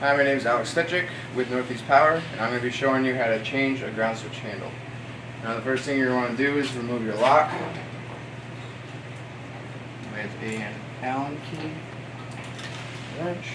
Hi, my name is Alex Stechik with Northeast Power, and I'm going to be showing you how to change a ground switch handle. Now the first thing you're going to do is remove your lock with an Allen key wrench.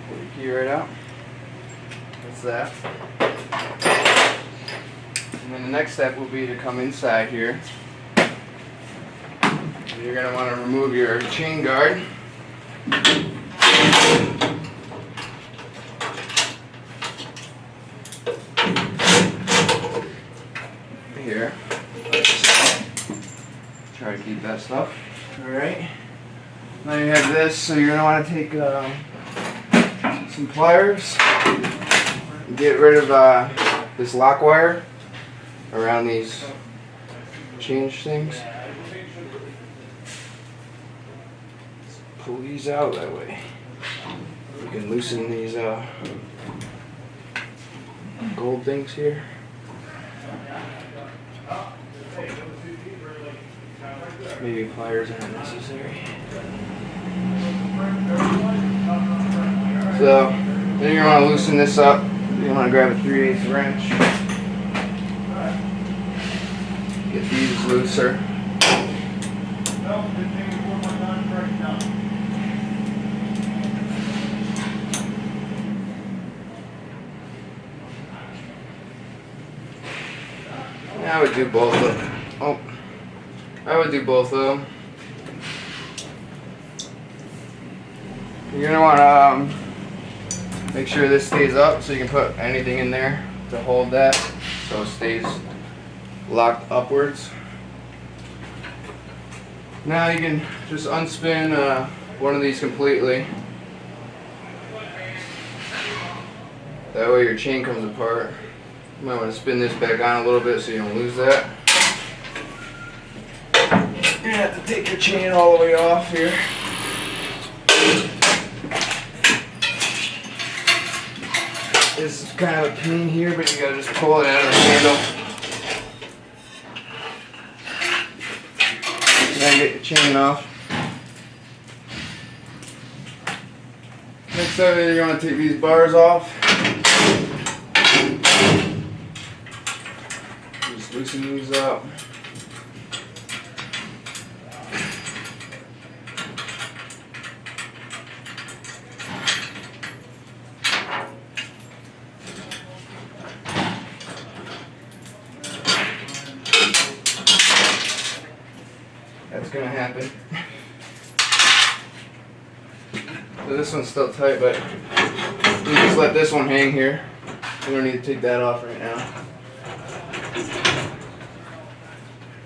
Pull your key right out. That's that. And then the next step will be to come inside here. You're going to want to remove your chain guard. Here. Try to keep that stuff. Alright. Now you have this, so you're going to want to take some pliers and get rid of this lock wire around these change things. Pull these out that way. You can loosen these gold things here. Maybe pliers aren't necessary. So then you're going to want to loosen this up. You want to grab a 3/8 wrench. Get these looser. I would do both of them. Oh, I would do both of them. You're gonna want to make sure this stays up, so you can put anything in there to hold that, so it stays locked upwards. Now you can just unspin one of these completely. That way your chain comes apart. You might want to spin this back on a little bit so you don't lose that. You're going to have to take your chain all the way off here. This is kind of a pain here, but you got to just pull it out of the handle. Then get your chain off. Next up, you're going to take these bars off. Just loosen these up. That's going to happen. So this one's still tight, but you just let this one hang here. You don't need to take that off right now.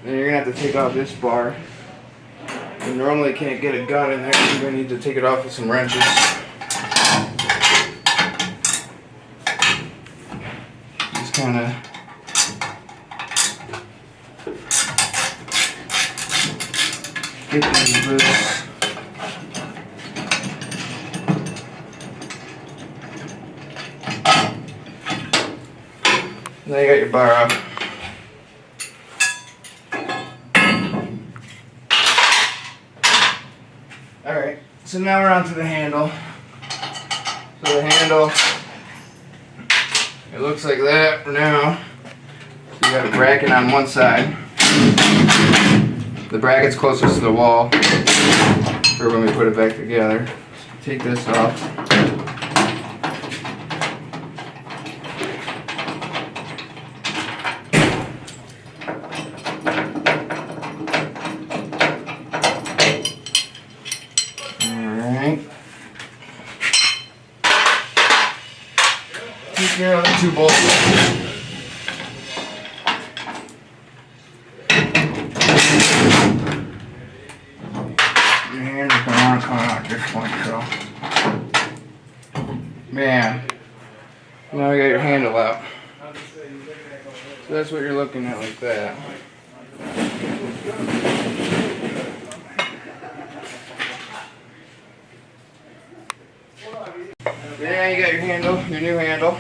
Then you're going to have to take off this bar. You normally can't get a gun in there, so you're going to need to take it off with some wrenches. Just kind of get these loose. Now you got your bar off. Alright, so now we're on to the handle. So the handle, it looks like that for now. So you got a bracket on one side. The bracket's closest to the wall for when we put it back together. So take this off. Alright. Take care of the two bolts. Your hand is going to want to come out at this point, so. Man. Now we got your handle out. So that's what you're looking at like that. Yeah, you got your handle, your new handle.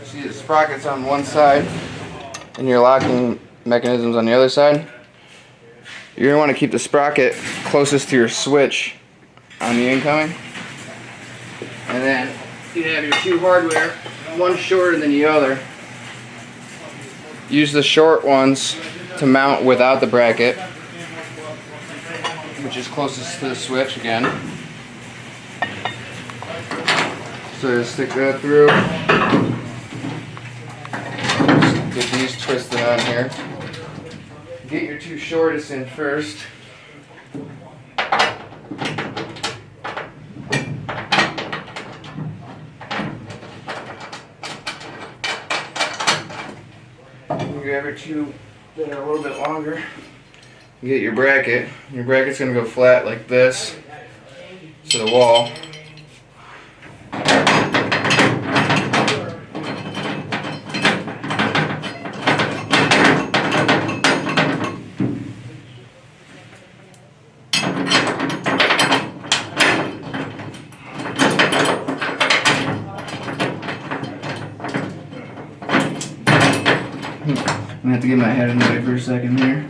See the sprockets on one side and your locking mechanisms on the other side. You're going to want to keep the sprocket closest to your switch on the incoming. And then you have your two hardware, one shorter than the other. Use the short ones to mount without the bracket, which is closest to the switch again. So just stick that through. Just get these twisted on here. Get your two shortest in first. Grab your two that are a little bit longer. Get your bracket. Your bracket's going to go flat like this to the wall. I'm gonna have to get my head in the way for a second here.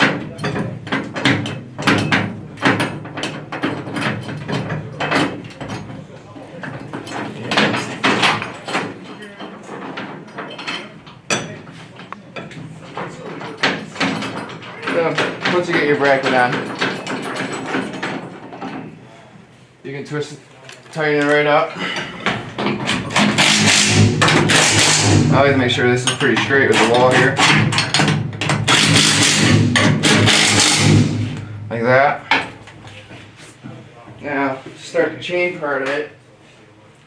So, once you get your bracket on, you can twist it, tighten it right up. I always make sure this is pretty straight with the wall here. Like that. Now, to start the chain part of it,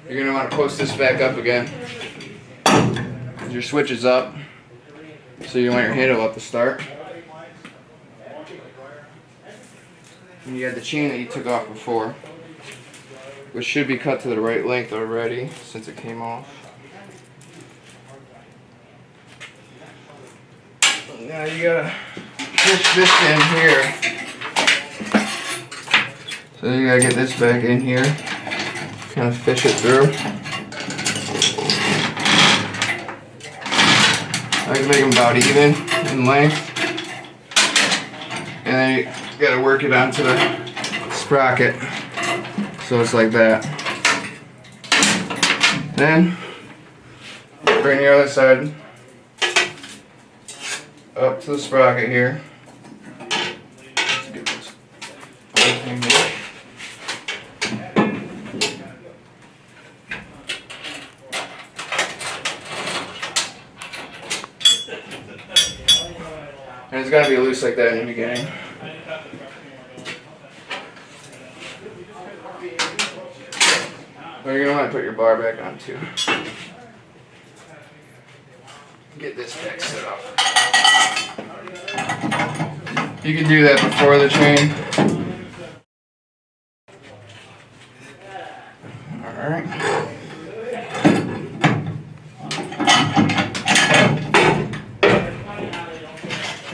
you're going to want to post this back up again. Your switch is up, so you want your handle up to start. And you got the chain that you took off before, which should be cut to the right length already since it came off. Now you gotta push this in here. So you gotta get this back in here. Kind of fish it through. I can make them about even in length. And then you gotta work it onto the sprocket. So it's like that. Then bring the other side up to the sprocket here. Let's get this whole thing here. And it's got to be loose like that in the beginning. But you're going to want to put your bar back on too. Get this back set up. You can do that before the chain. Alright.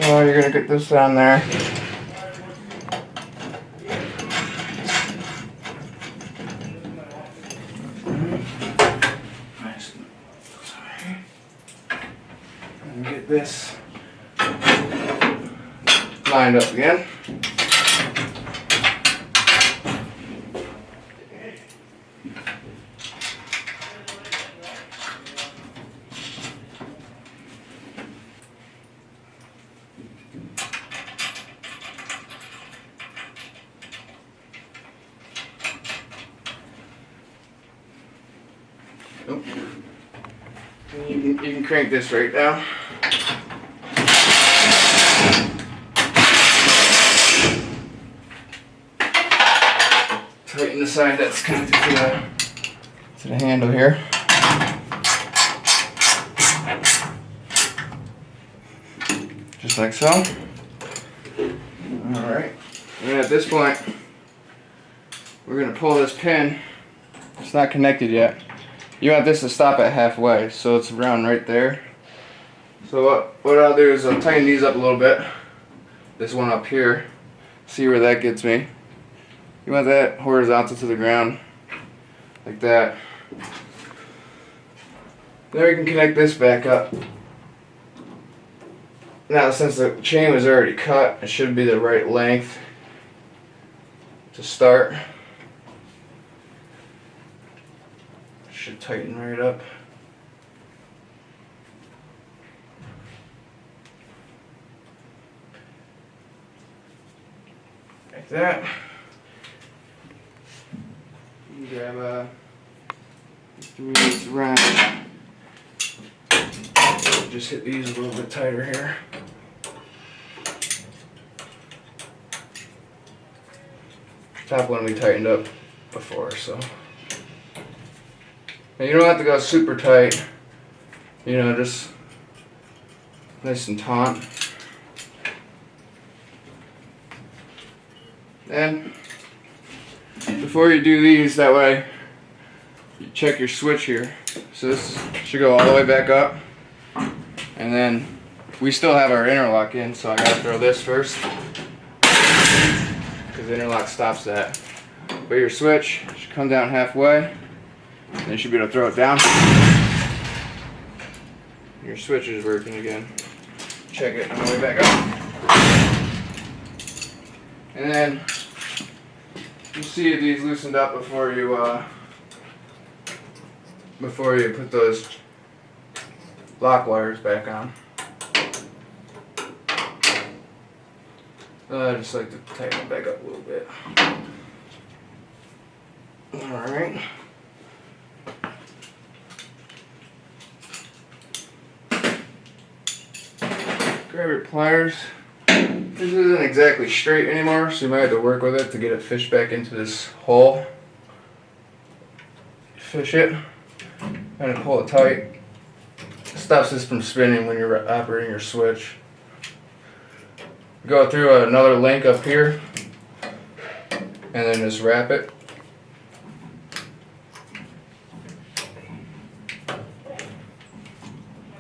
So you're going to get this on there. And get this lined up again. Oh. You can crank this right down. Tighten the side that's connected to the handle here. Just like so. Alright. And at this point, we're going to pull this pin. It's not connected yet. You want this to stop at halfway, so it's around right there. So what I'll do is I'll tighten these up a little bit. This one up here. See where that gets me. You want that horizontal to the ground, like that. Then we can connect this back up. Now, since the chain was already cut, it should be the right length to start. Should tighten right up. Like that. You grab a 3/8 round. Just hit these a little bit tighter here. Top one we tightened up before, so. Now you don't have to go super tight, you know, just nice and taut. Then, before you do these, that way you check your switch here. So this should go all the way back up. And then we still have our interlock in, so I gotta throw this first. Because the interlock stops that. But your switch should come down halfway. Then you should be able to throw it down. Your switch is working again. Check it on the way back up. And then you see if these loosened up before you put those lock wires back on. I just like to tighten it back up a little bit. Alright. Grab your pliers. This isn't exactly straight anymore, so you might have to work with it to get it fished back into this hole. Fish it, and pull it tight. Stops this from spinning when you're operating your switch. Go through another link up here, and then just wrap it.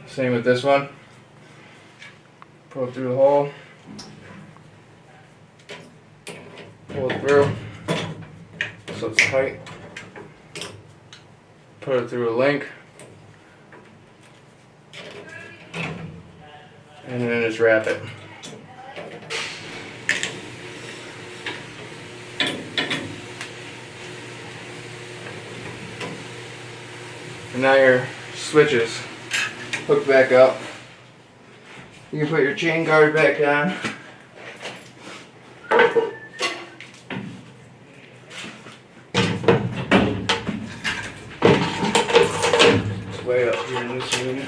Same with this one. Pull it through the hole. Pull it through so it's tight. Put it through a link. And then just wrap it. And now your switches hook back up. You can put your chain guard back on. It's way up here in this unit.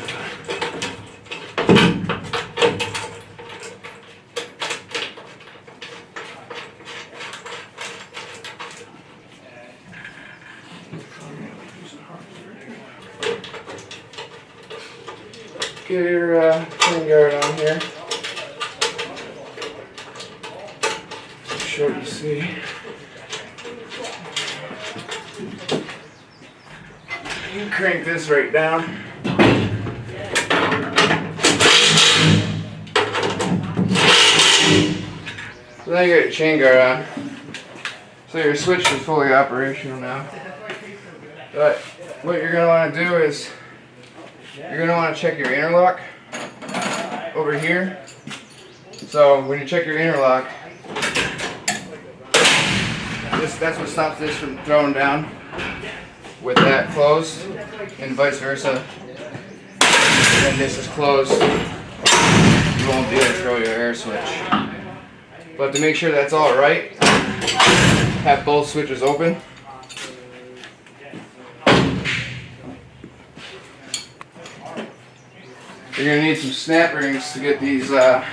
Get your chain guard on here. Short to see. You can crank this right down. So now you got your chain guard on. So your switch is fully operational now. But what you're going to want to do is you're going to want to check your interlock over here. So when you check your interlock, that's what stops this from throwing down with that closed, and vice versa. When this is closed, you won't be able to throw your air switch. But to make sure that's all right, have both switches open. You're gonna need some snap rings to get these little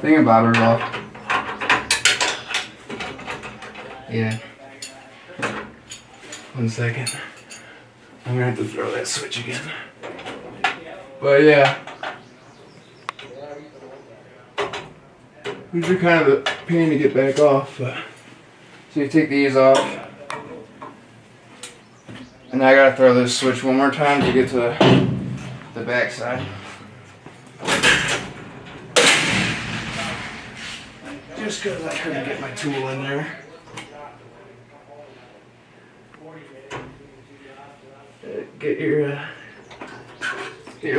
thingamabobbers off. Yeah. 1 second. I'm gonna have to throw that switch again. But yeah. These are kind of a pain to get back off, but so you take these off. And I gotta throw this switch one more time to get to the back side. just because I couldn't get my tool in there. Get your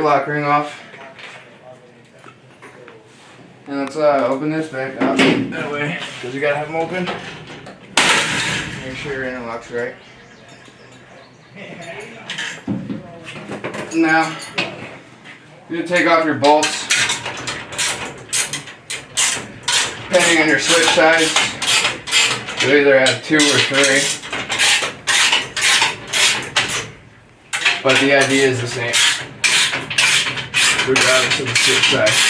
lock ring off. And let's open this back up that way, because you gotta have them open. Make sure your interlock's right. Now, you take off your bolts. Depending on your switch size, you'll either have 2 or 3. But the idea is the same, regardless of the switch size.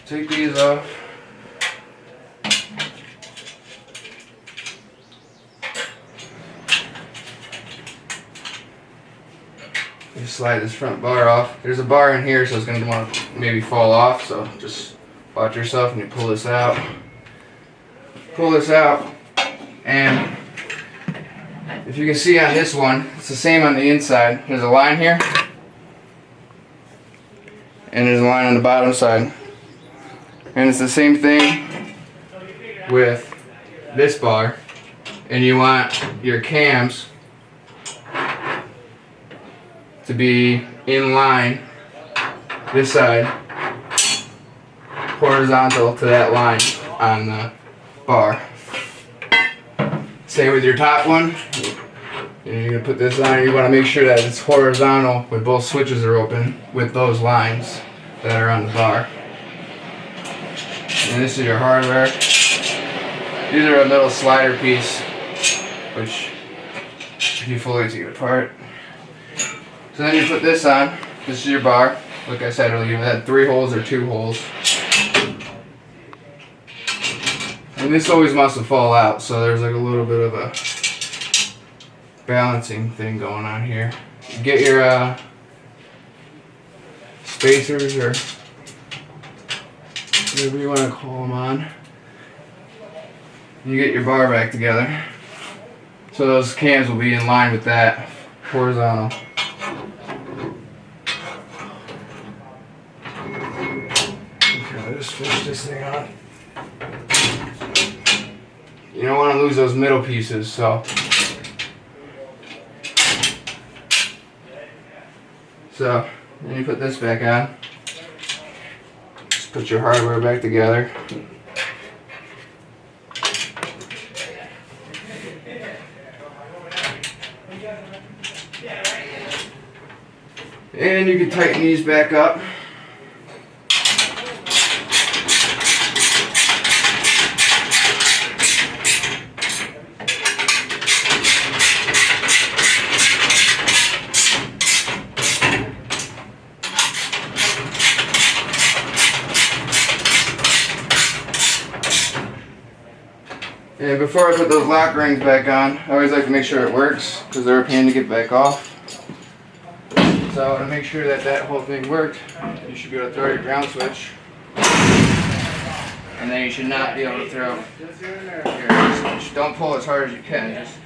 Take these off. You slide this front bar off. There's a bar in here, so it's going to want to maybe fall off, so just watch yourself and you pull this out. Pull this out, and if you can see on this one, it's the same on the inside. There's a line here, and there's a line on the bottom side. And it's the same thing with this bar, and you want your cams to be in line, this side, horizontal to that line on the bar. Same with your top one. You're going to put this on, you want to make sure that it's horizontal when both switches are open with those lines that are on the bar. And this is your hardware. These are a little slider piece, which if you fully take it apart. So then you put this on. This is your bar. Like I said earlier, you had 3 holes or 2 holes. And this always wants to fall out, so there's like a little bit of a balancing thing going on here. You get your spacers or whatever you want to call them on. You get your bar back together. So those cams will be in line with that, horizontal. Okay, I'll just finish this thing on. You don't want to lose those middle pieces, so. So, then you put this back on. Put your hardware back together. And you can tighten these back up. And before I put those lock rings back on, I always like to make sure it works, because they're a pain to get back off. So to make sure that that whole thing worked, you should be able to throw your ground switch. And then you should not be able to throw your switch. Don't pull as hard as you can, just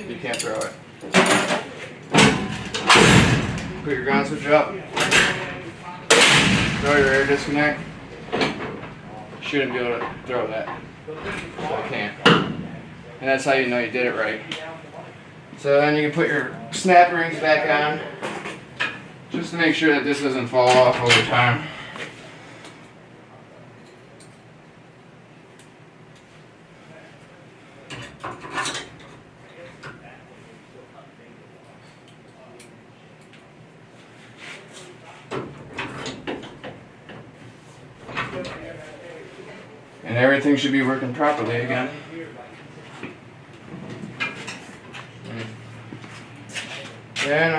you can't throw it. Put your ground switch up. Throw your air disconnect. Shouldn't be able to throw that. So I can't. And that's how you know you did it right. So then you can put your snap rings back on, just to make sure that this doesn't fall off over time. And everything should be working properly again. Then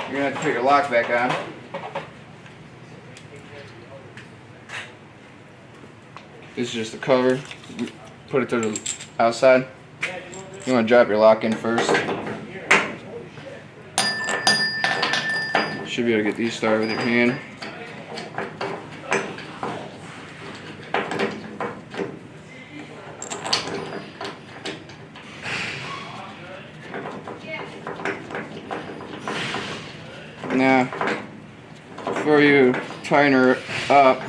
you're going to have to put your lock back on. This is just the cover. Put it to the outside. You want to drop your lock in first. Should be able to get these started with your hand. Now, before you tighten her up,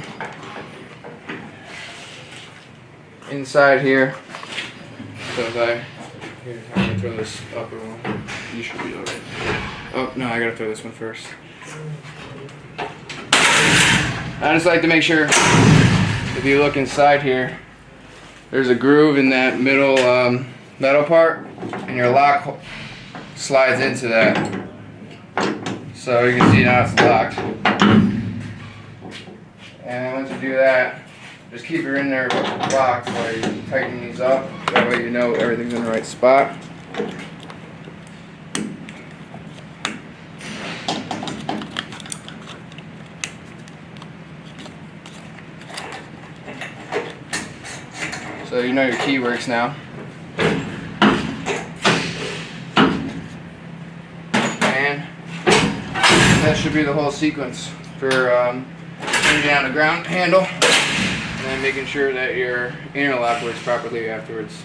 inside here, so if I'm gonna throw this upper one. You should be alright. Oh no, I gotta throw this one first. I just like to make sure, if you look inside here, there's a groove in that middle metal part, and your lock slides into that. So you can see now it's locked. And once you do that, just keep her in there locked while you tighten these up. That way you know everything's in the right spot. So you know your key works now. And that should be the whole sequence for putting down the ground handle and then making sure that your interlock works properly afterwards.